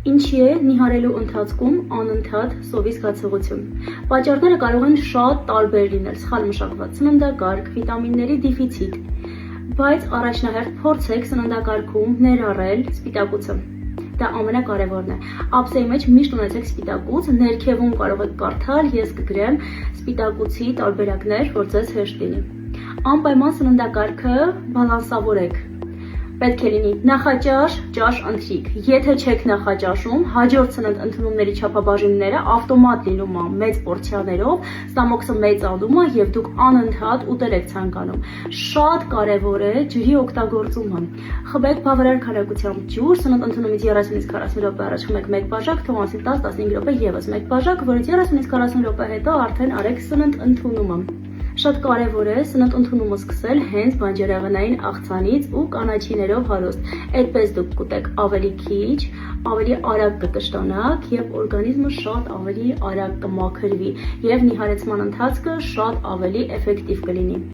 Ինչի է նիհարելու ընթացքում անընդհատ սովի զգացողություն։ Պատճառները կարող են շատ տարբեր լինել՝ սխալ մշակված սննդակարգ, վիտամինների դեֆիցիտ, բայց առաջնահերթ փորձեք սննդակարգում ներառել սպիտակուցը։ Դա ամենակարևորն է։ Ափսեի մեջ միշտ ունեցեք սպիտակուց, ներքևում կարող եք կարդալ, ես կգրեմ սպիտակուցի տարբերակներ, որ ձեզ հեշտ լինի։ Անպայման սննդակարգը բալանսավորեք։ Պետք է լինի նախաճաշ, ճաշ, ընթրիք։ Եթե չեք նախաճաշում, հաջորդ սննդ ընդունումների չափաբաժինները ավտոմատ լինում է մեծ պորցիաներով, ստամոքսը մեծանում է եւ դուք անընդհատ ուտել եք ցանկանում։ Շատ կարեւոր է ջրի օգտագործումը։ Խմեք բավարար քանակությամբ ջուր, սննդ ընդունումից 30-ից 40 րոպե առաջ խմեք 1 բաժակ, թողնասի 10-15 րոպե եւս 1 բաժակ, որից 30-ից 40 րոպե հետո արդեն արեք սննդ ընդունումը։ Շատ կարևոր է սննդ ընդունումը սկսել հենց բանջարեղենային աղցանից ու կանաչիներով հարուստ։ Այդպես դուք կուտեք ավելի քիչ, ավելի արագ կկշտանաք եւ օրգանիզմը շատ ավելի արագ կմաքրվի եւ նիհարեցման ընթացքը շատ ավելի էֆեկտիվ կլինի։